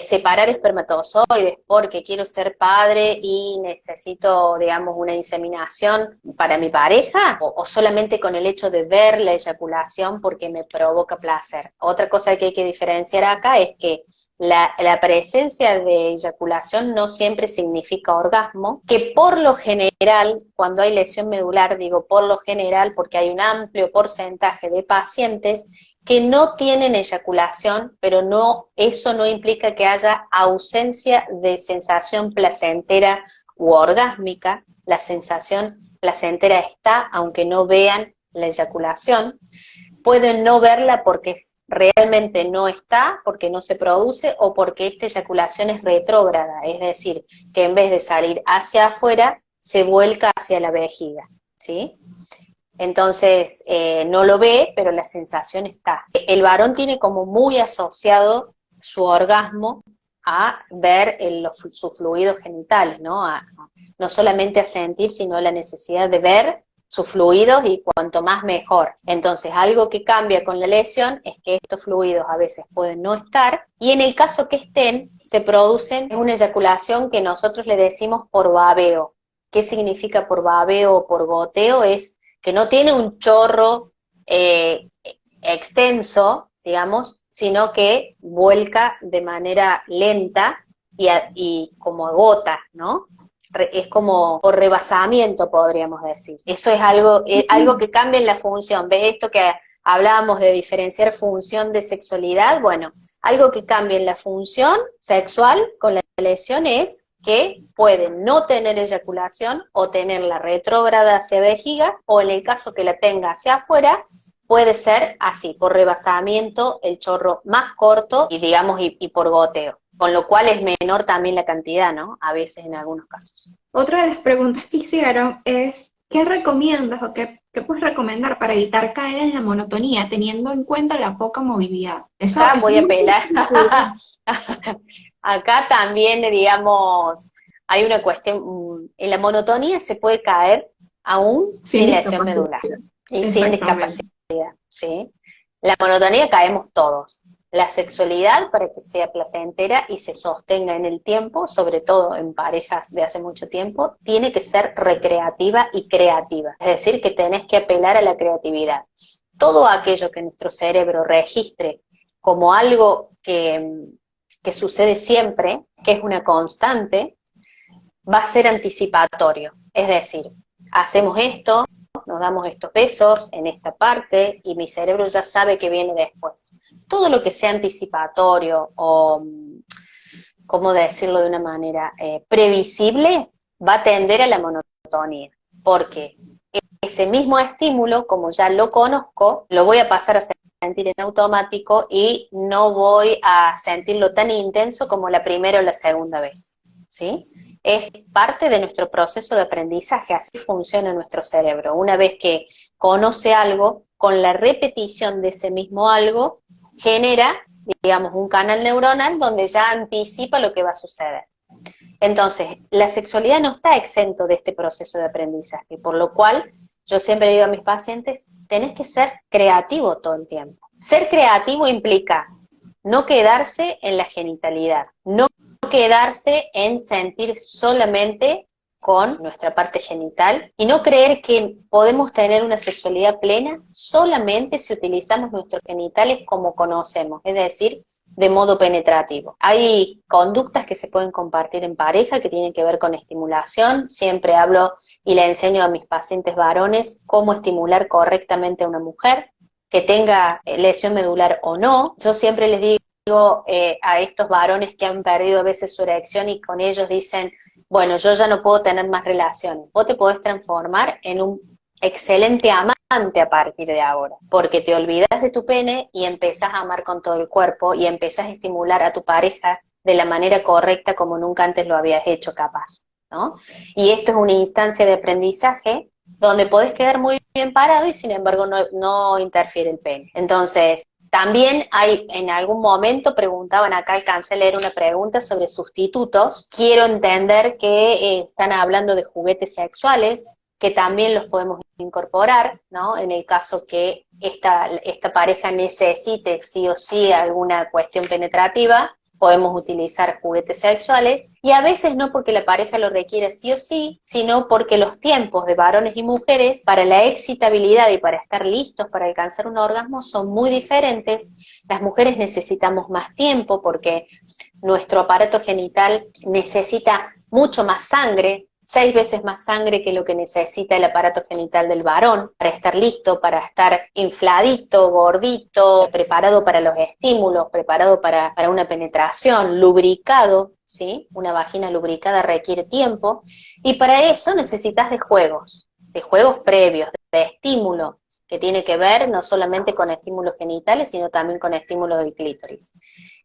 separar espermatozoides porque quiero ser padre y necesito, digamos, una inseminación para mi pareja, o solamente con el hecho de ver la eyaculación porque me provoca placer. Otra cosa que hay que diferenciar acá es que la presencia de eyaculación no siempre significa orgasmo, que por lo general, cuando hay lesión medular, digo por lo general porque hay un amplio porcentaje de pacientes que no tienen eyaculación, pero eso no implica que haya ausencia de sensación placentera u orgásmica. La sensación placentera está, aunque no vean la eyaculación. Pueden no verla porque realmente no está, porque no se produce, o porque esta eyaculación es retrógrada, es decir, que en vez de salir hacia afuera, se vuelca hacia la vejiga, ¿sí? Entonces, no lo ve, pero la sensación está. El varón tiene como muy asociado su orgasmo a ver sus fluidos genitales, ¿no? No solamente a sentir, sino la necesidad de ver sus fluidos y cuanto más mejor. Entonces, algo que cambia con la lesión es que estos fluidos a veces pueden no estar, y en el caso que estén, se producen una eyaculación que nosotros le decimos por babeo. ¿Qué significa por babeo o por goteo? Es que no tiene un chorro extenso, digamos, sino que vuelca de manera lenta y como gota, ¿no? Es como por rebasamiento, podríamos decir. Eso es algo que cambia en la función. ¿Ves esto que hablábamos de diferenciar función de sexualidad? Bueno, algo que cambia en la función sexual con la lesión es que pueden no tener eyaculación o tenerla retrógrada hacia vejiga, o en el caso que la tenga hacia afuera, puede ser así, por rebasamiento, el chorro más corto y digamos y por goteo. Con lo cual es menor también la cantidad, ¿no? A veces en algunos casos. Otra de las preguntas que hicieron es, ¿qué recomiendas o qué puedes recomendar para evitar caer en la monotonía, teniendo en cuenta la poca movilidad? Acá voy a apelar. Acá también, digamos, hay una cuestión, en la monotonía se puede caer aún sin lesión medular y sin discapacidad, ¿sí? La monotonía caemos todos. La sexualidad, para que sea placentera y se sostenga en el tiempo, sobre todo en parejas de hace mucho tiempo, tiene que ser recreativa y creativa. Es decir, que tenés que apelar a la creatividad. Todo aquello que nuestro cerebro registre como algo que sucede siempre, que es una constante, va a ser anticipatorio. Es decir, hacemos esto, nos damos estos besos en esta parte y mi cerebro ya sabe que viene después. Todo lo que sea anticipatorio o, ¿cómo decirlo de una manera previsible? Va a tender a la monotonía, porque ese mismo estímulo, como ya lo conozco, lo voy a pasar a sentir en automático y no voy a sentirlo tan intenso como la primera o la segunda vez, ¿sí? Es parte de nuestro proceso de aprendizaje, así funciona nuestro cerebro. Una vez que conoce algo, con la repetición de ese mismo algo, genera, digamos, un canal neuronal donde ya anticipa lo que va a suceder. Entonces, la sexualidad no está exento de este proceso de aprendizaje, por lo cual yo siempre digo a mis pacientes, tenés que ser creativo todo el tiempo. Ser creativo implica no quedarse en la genitalidad, no quedarse en sentir solamente con nuestra parte genital y no creer que podemos tener una sexualidad plena solamente si utilizamos nuestros genitales como conocemos, es decir, de modo penetrativo. Hay conductas que se pueden compartir en pareja que tienen que ver con estimulación. Siempre hablo y le enseño a mis pacientes varones cómo estimular correctamente a una mujer, que tenga lesión medular o no. Yo siempre les digo a estos varones que han perdido a veces su erección y con ellos dicen, bueno, yo ya no puedo tener más relaciones. Vos te podés transformar en un excelente amante a partir de ahora, porque te olvidas de tu pene y empezás a amar con todo el cuerpo y empezás a estimular a tu pareja de la manera correcta como nunca antes lo habías hecho capaz, ¿no? Y esto es una instancia de aprendizaje donde podés quedar muy bien parado y sin embargo no interfiere el pene. Entonces, también hay, en algún momento preguntaban acá, alcancé a leer una pregunta sobre sustitutos. Quiero entender que están hablando de juguetes sexuales, que también los podemos incorporar, ¿no? En el caso que esta pareja necesite sí o sí alguna cuestión penetrativa, podemos utilizar juguetes sexuales, y a veces no porque la pareja lo requiere sí o sí, sino porque los tiempos de varones y mujeres para la excitabilidad y para estar listos para alcanzar un orgasmo son muy diferentes. Las mujeres necesitamos más tiempo porque nuestro aparato genital necesita mucho más sangre, 6 veces más sangre que lo que necesita el aparato genital del varón para estar listo, para estar infladito, gordito, preparado para los estímulos, preparado para una penetración, lubricado, ¿sí? Una vagina lubricada requiere tiempo, y para eso necesitas de juegos previos, de estímulo, que tiene que ver no solamente con estímulos genitales, sino también con estímulos del clítoris.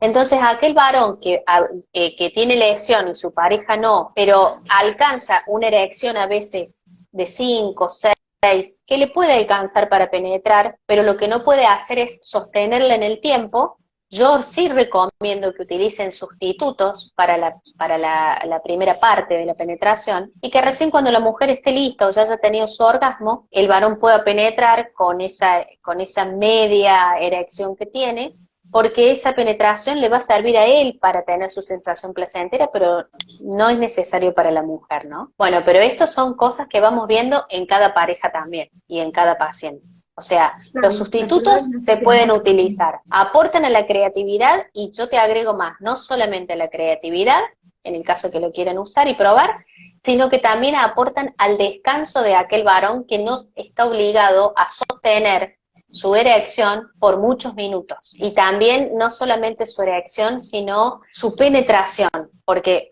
Entonces, aquel varón que tiene lesión y su pareja no, pero alcanza una erección a veces de 5, 6, que le puede alcanzar para penetrar, pero lo que no puede hacer es sostenerla en el tiempo, Yo sí recomiendo que utilicen sustitutos para la primera parte de la penetración y que recién cuando la mujer esté lista o ya haya tenido su orgasmo, el varón pueda penetrar con esa media erección que tiene, porque esa penetración le va a servir a él para tener su sensación placentera, pero no es necesario para la mujer, ¿no? Bueno, pero estos son cosas que vamos viendo en cada pareja también y en cada paciente. O sea, Claro, los de acuerdo a las sustitutos se necesidades pueden de cada uno. utilizar, aportan a la creatividad y yo te agrego más, no solamente a la creatividad, en el caso que lo quieran usar y probar, sino que también aportan al descanso de aquel varón que no está obligado a sostener su erección por muchos minutos. Y también no solamente su erección, sino su penetración, porque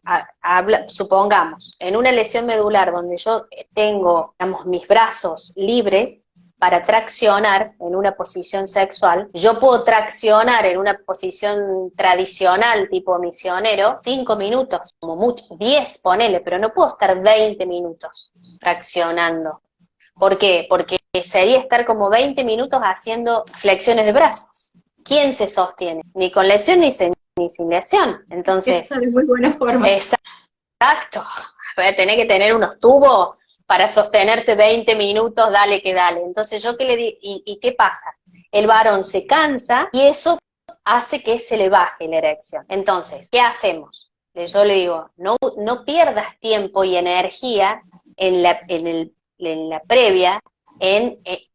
supongamos, en una lesión medular donde yo tengo, digamos, mis brazos libres, para traccionar en una posición sexual, yo puedo traccionar en una posición tradicional tipo misionero 5 minutos, como mucho, 10 ponele, pero no puedo estar 20 minutos traccionando. ¿Por qué? Porque sería estar como 20 minutos haciendo flexiones de brazos. ¿Quién se sostiene? Ni con lesión ni sin lesión. Entonces, Esa es muy buena forma. exacto, voy a tener que tener unos tubos para sostenerte 20 minutos, dale que dale. Entonces yo qué le digo, ¿y qué pasa? El varón se cansa y eso hace que se le baje la erección. Entonces, ¿qué hacemos? Yo le digo, no pierdas tiempo y energía en la previa,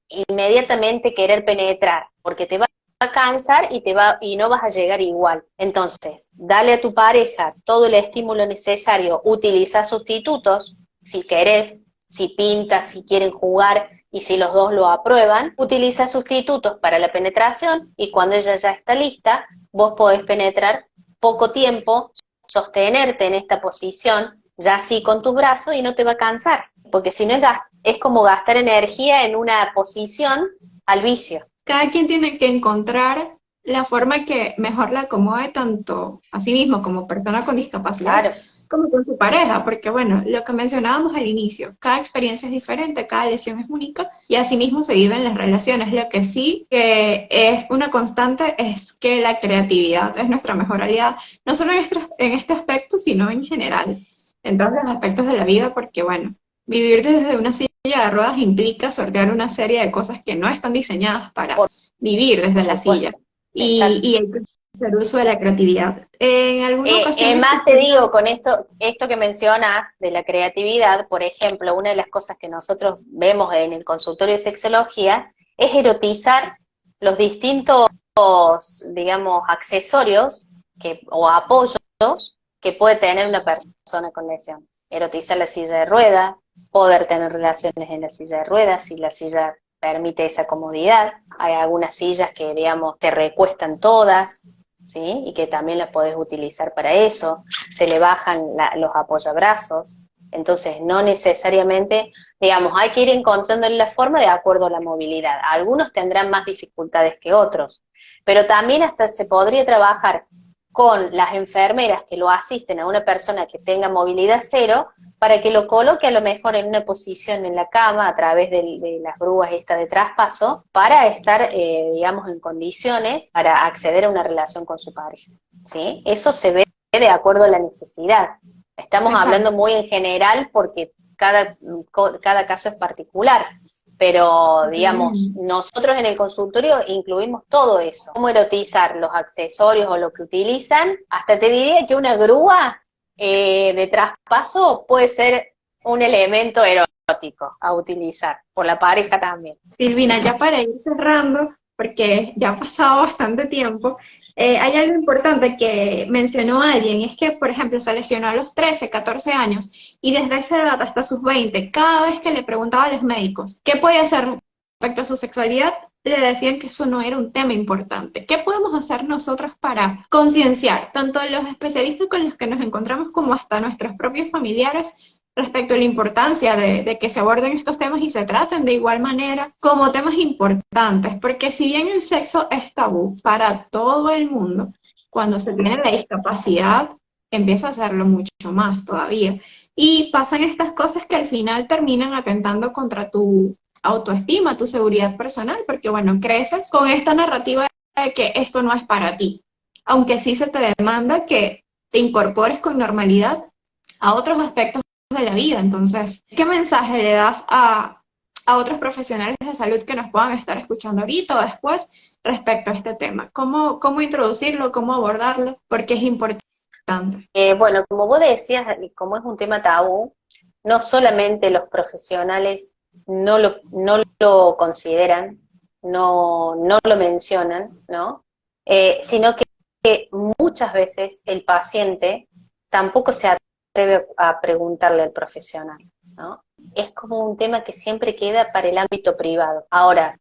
inmediatamente querer penetrar, porque te va a cansar y no vas a llegar igual. Entonces, dale a tu pareja todo el estímulo necesario, utiliza sustitutos, si querés, si pintas, si quieren jugar y si los dos lo aprueban, utiliza sustitutos para la penetración y cuando ella ya está lista, vos podés penetrar poco tiempo, sostenerte en esta posición, ya así con tus brazos y no te va a cansar, porque si no es como gastar energía en una posición al vicio. Cada quien tiene que encontrar la forma que mejor la acomode tanto a sí mismo como persona con discapacidad, Claro, como con su pareja, porque bueno, lo que mencionábamos al inicio, cada experiencia es diferente, cada lesión es única y así mismo se viven las relaciones. Lo que sí que es una constante es que la creatividad es nuestra mejor aliada, no solo en este aspecto, sino en general, en todos los aspectos de la vida, porque bueno, vivir desde una silla de ruedas implica sortear una serie de cosas que no están diseñadas para por vivir desde la silla. supuesto. Y, Exacto. y hay que hacer uso de la creatividad. En alguna ocasión Más te escuché digo, con esto que mencionas de la creatividad, por ejemplo, una de las cosas que nosotros vemos en el consultorio de sexología es erotizar los distintos, digamos, accesorios o apoyos que puede tener una persona con lesión. Erotizar la silla de ruedas, poder tener relaciones en la silla de ruedas, si la silla permite esa comodidad. Hay algunas sillas que, digamos, te recuestan todas, ¿sí? Y que también las podés utilizar para eso. Se le bajan los apoyabrazos. Entonces, no necesariamente, digamos, hay que ir encontrando la forma de acuerdo a la movilidad. Algunos tendrán más dificultades que otros, pero también hasta se podría trabajar con las enfermeras que lo asisten a una persona que tenga movilidad cero, para que lo coloque a lo mejor en una posición en la cama a través de las grúas de traspaso, para estar, digamos, en condiciones para acceder a una relación con su pareja, ¿sí? Eso se ve de acuerdo a la necesidad. Estamos hablando exacto. muy en general porque cada caso es particular, pero digamos, Totalmente. nosotros en el consultorio incluimos todo eso, cómo erotizar los accesorios o lo que utilizan, hasta te diría que una grúa de traspaso puede ser un elemento erótico a utilizar, por la pareja también. Silvina, ya para ir cerrando, porque ya ha pasado bastante tiempo, hay algo importante que mencionó alguien, es que, por ejemplo, se lesionó a los 13, 14 años y desde esa edad hasta sus 20, cada vez que le preguntaba a los médicos qué podía hacer respecto a su sexualidad, le decían que eso no era un tema importante. ¿Qué podemos hacer nosotros para concienciar tanto a los especialistas con los que nos encontramos como hasta nuestros propios familiares respecto a la importancia de que se aborden estos temas y se traten de igual manera como temas importantes? Porque si bien el sexo es tabú para todo el mundo, cuando se tiene la discapacidad empieza a hacerlo mucho más todavía. Y pasan estas cosas que al final terminan atentando contra tu autoestima, tu seguridad personal, porque bueno, creces con esta narrativa de que esto no es para ti. aunque sí se te demanda que te incorpores con normalidad a otros aspectos de la vida. Entonces, ¿qué mensaje le das a otros profesionales de salud que nos puedan estar escuchando ahorita o después respecto a este tema? ¿Cómo introducirlo, cómo abordarlo? Porque es importante. Bueno, como vos decías, y como es un tema tabú, no solamente los profesionales no lo consideran, no lo mencionan, ¿no? Sino que muchas veces el paciente tampoco se atreve a preguntarle al profesional, ¿no? Es como un tema que siempre queda para el ámbito privado. Ahora,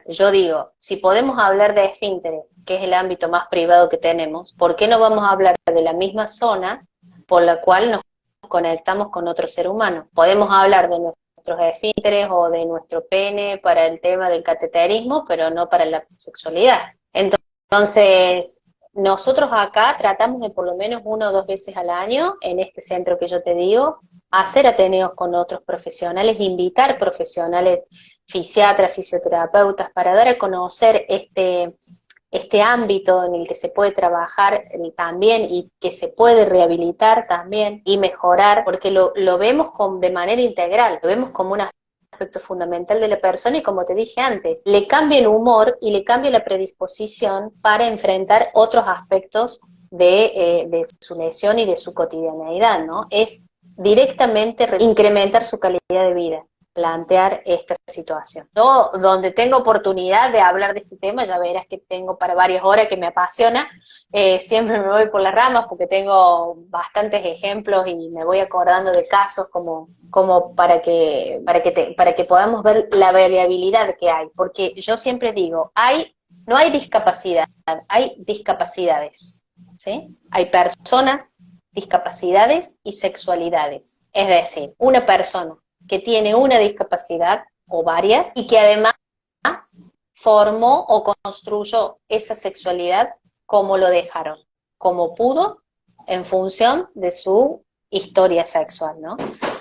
yo digo, si podemos hablar de esfínteres, que es el ámbito más privado que tenemos, ¿por qué no vamos a hablar de la misma zona por la cual nos conectamos con otro ser humano? Podemos hablar de nuestros esfínteres o de nuestro pene para el tema del cateterismo, pero no para la sexualidad. Entonces, nosotros acá tratamos de por lo menos 1 o 2 veces al año, en este centro que yo te digo, hacer ateneos con otros profesionales, invitar profesionales, fisiatras, fisioterapeutas, para dar a conocer este ámbito en el que se puede trabajar también y que se puede rehabilitar también y mejorar, porque lo vemos de manera integral, lo vemos como un aspecto fundamental de la persona y, como te dije antes, le cambia el humor y le cambia la predisposición para enfrentar otros aspectos de su lesión y de su cotidianeidad, ¿no? Es directamente incrementar su calidad de vida, plantear esta situación. Yo, donde tengo oportunidad de hablar de este tema, ya verás que tengo para varias horas, que me apasiona, siempre me voy por las ramas porque tengo bastantes ejemplos y me voy acordando de casos como para que podamos ver la variabilidad que hay, porque yo siempre digo, no hay discapacidad, hay discapacidades, ¿sí? Hay personas, discapacidades y sexualidades, es decir, una persona que tiene una discapacidad o varias y que además formó o construyó esa sexualidad como lo dejaron, como pudo, en función de su historia sexual, ¿no?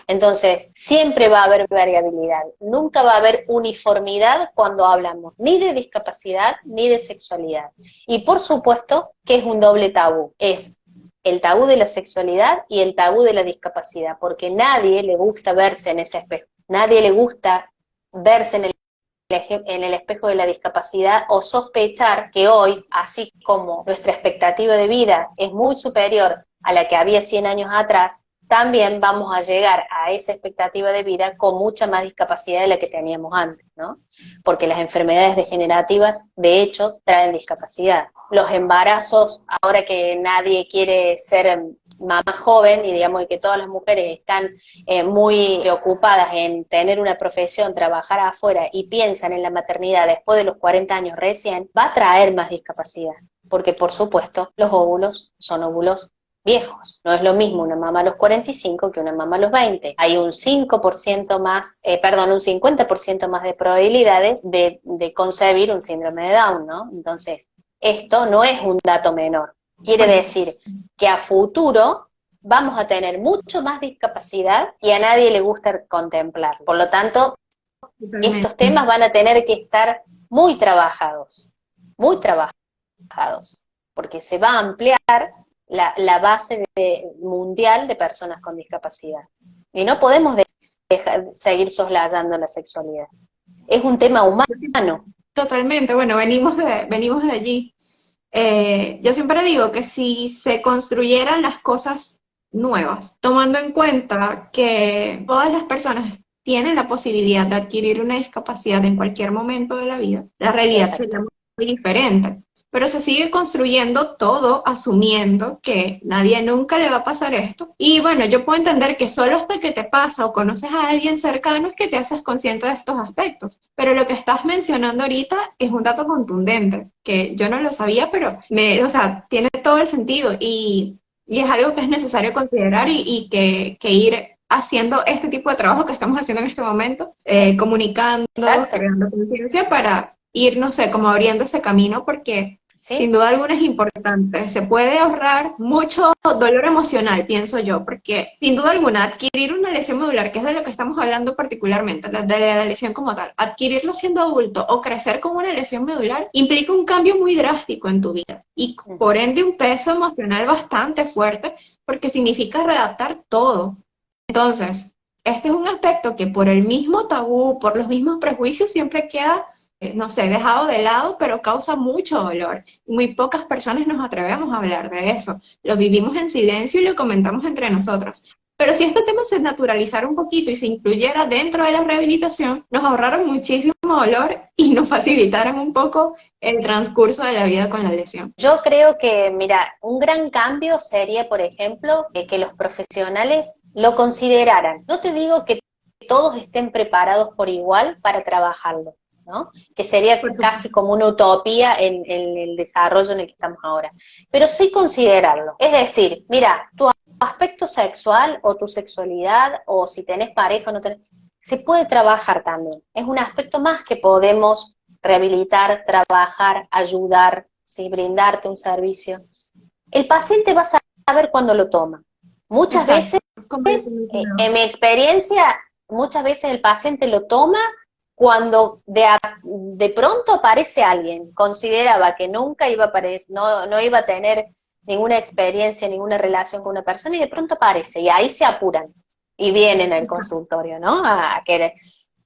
Entonces, siempre va a haber variabilidad, nunca va a haber uniformidad cuando hablamos ni de discapacidad ni de sexualidad. Y por supuesto que es un doble tabú, es el tabú de la sexualidad y el tabú de la discapacidad, porque nadie le gusta verse en ese espejo, nadie le gusta verse en el espejo de la discapacidad o sospechar que hoy, así como nuestra expectativa de vida es muy superior a la que había 100 años atrás, también vamos a llegar a esa expectativa de vida con mucha más discapacidad de la que teníamos antes, ¿no? Porque las enfermedades degenerativas, de hecho, traen discapacidad. Los embarazos, ahora que nadie quiere ser mamá joven, y digamos que todas las mujeres están muy preocupadas en tener una profesión, trabajar afuera, y piensan en la maternidad después de los 40 años recién, va a traer más discapacidad, porque por supuesto los óvulos son óvulos viejos. No es lo mismo una mamá a los 45 que una mamá a los 20. Hay un 5% más, un 50% más de probabilidades de concebir un síndrome de Down, ¿no? Entonces, esto no es un dato menor. Quiere decir que a futuro vamos a tener mucho más discapacidad y a nadie le gusta contemplarlo. Por lo tanto, estos temas van a tener que estar muy trabajados, porque se va a ampliar la base mundial de personas con discapacidad. Y no podemos seguir soslayando la sexualidad. Es un tema humano. Totalmente, bueno, venimos de allí. Yo siempre digo que si se construyeran las cosas nuevas, tomando en cuenta que todas las personas tienen la posibilidad de adquirir una discapacidad en cualquier momento de la vida, la realidad sería muy diferente. Pero se sigue construyendo todo asumiendo que nadie nunca le va a pasar esto. Y bueno, yo puedo entender que solo hasta que te pasa o conoces a alguien cercano es que te haces consciente de estos aspectos. Pero lo que estás mencionando ahorita es un dato contundente, que yo no lo sabía, pero tiene todo el sentido y es algo que es necesario considerar y que ir haciendo este tipo de trabajo que estamos haciendo en este momento, comunicando, creando conciencia para ir, no sé, como abriendo ese camino, porque Sin duda alguna es importante. Se puede ahorrar mucho dolor emocional, pienso yo, porque sin duda alguna adquirir una lesión medular, que es de lo que estamos hablando particularmente, de la lesión como tal, adquirirlo siendo adulto o crecer con una lesión medular implica un cambio muy drástico en tu vida y por ende un peso emocional bastante fuerte porque significa readaptar todo. Entonces, este es un aspecto que por el mismo tabú, por los mismos prejuicios siempre queda no sé, dejado de lado, pero causa mucho dolor. Muy pocas personas nos atrevemos a hablar de eso. Lo vivimos en silencio y lo comentamos entre nosotros. Pero si este tema se naturalizara un poquito y se incluyera dentro de la rehabilitación, nos ahorraron muchísimo dolor y nos facilitaran un poco el transcurso de la vida con la lesión. Yo creo que, mira, un gran cambio sería, por ejemplo, que los profesionales lo consideraran. No te digo que todos estén preparados por igual para trabajarlo, ¿no? Que sería casi como una utopía en el desarrollo en el que estamos ahora. Pero sí considerarlo. Es decir, mira, tu aspecto sexual o tu sexualidad, o si tenés pareja o no tenés, se puede trabajar también. Es un aspecto más que podemos rehabilitar, trabajar, ayudar, ¿sí? Brindarte un servicio. El paciente va a saber cuándo lo toma. Muchas veces, en mi experiencia, muchas veces el paciente lo toma cuando de pronto aparece alguien, consideraba que nunca iba a aparecer, no iba a tener ninguna experiencia, ninguna relación con una persona, y de pronto aparece, y ahí se apuran, y vienen al consultorio, ¿no? A querer.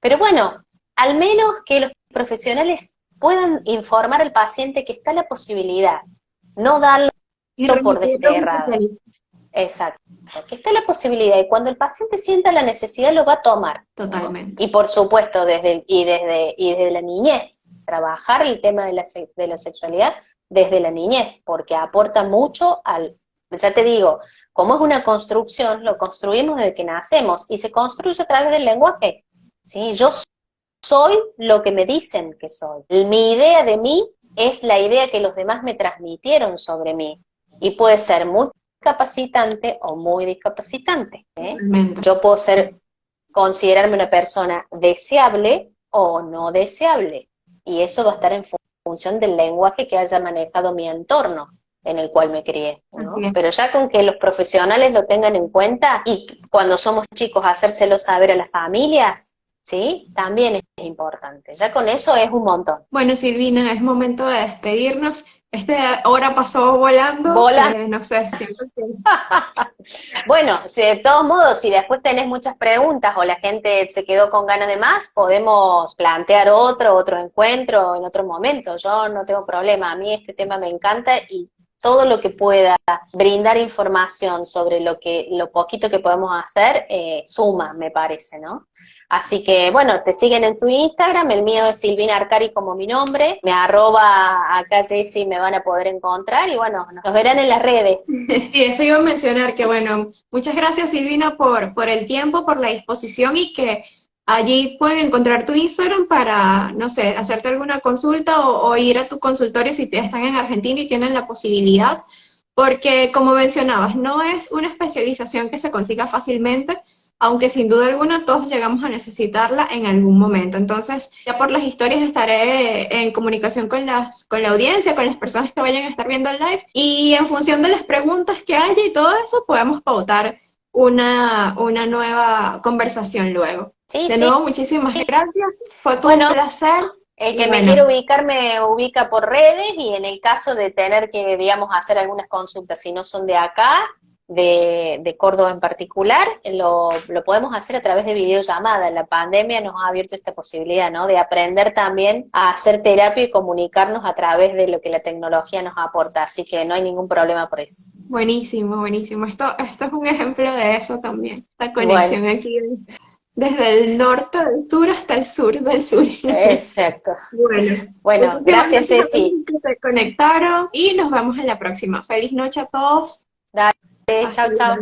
Pero bueno, al menos que los profesionales puedan informar al paciente que está la posibilidad, no darlo por desterrado. Exacto, que está la posibilidad, y cuando el paciente sienta la necesidad lo va a tomar. Totalmente. Y por supuesto, desde la niñez, trabajar el tema de la sexualidad desde la niñez, porque aporta mucho ya te digo, como es una construcción, lo construimos desde que nacemos, y se construye a través del lenguaje. ¿Sí? Yo soy lo que me dicen que soy. Mi idea de mí es la idea que los demás me transmitieron sobre mí, y puede ser muy capacitante o muy discapacitante. Yo puedo considerarme una persona deseable o no deseable, y eso va a estar en función del lenguaje que haya manejado mi entorno en el cual me crié, ¿no? Pero ya con que los profesionales lo tengan en cuenta, y cuando somos chicos hacérselo saber a las familias, ¿sí? También es importante. Ya con eso es un montón. Bueno, Silvina, es momento de despedirnos. Esta hora pasó volando. No sé, siento que... Bueno, de todos modos, si después tenés muchas preguntas o la gente se quedó con ganas de más, podemos plantear otro encuentro en otro momento. Yo no tengo problema. A mí este tema me encanta, y todo lo que pueda brindar información sobre lo poquito que podemos hacer, suma, me parece, ¿no? Así que, bueno, te siguen en tu Instagram, el mío es Silvina Arcari como mi nombre, me arroba acá Jessy, me van a poder encontrar, y bueno, nos verán en las redes. Sí, eso iba a mencionar, que bueno, muchas gracias Silvina por el tiempo, por la disposición, y que allí pueden encontrar tu Instagram para, no sé, hacerte alguna consulta o ir a tu consultorio si están en Argentina y tienen la posibilidad, porque como mencionabas, no es una especialización que se consiga fácilmente, aunque sin duda alguna todos llegamos a necesitarla en algún momento. Entonces, ya por las historias estaré en comunicación con la audiencia, con las personas que vayan a estar viendo el live, y en función de las preguntas que haya y todo eso, podemos pautar una nueva conversación luego. Sí, de nuevo, muchísimas gracias. Fue todo un placer. El que me quiere ubicar me ubica por redes, y en el caso de tener que, digamos, hacer algunas consultas, si no son de acá, de Córdoba en particular, lo podemos hacer a través de videollamada. La pandemia nos ha abierto esta posibilidad, ¿no? De aprender también a hacer terapia y comunicarnos a través de lo que la tecnología nos aporta, así que no hay ningún problema por eso. Buenísimo, buenísimo. Esto es un ejemplo de eso también, esta conexión aquí desde el norte del sur hasta el sur del sur. Exacto. Bueno, gracias Jessy. Que se conectaron, y nos vemos en la próxima. Feliz noche a todos. Dale, chao, chao.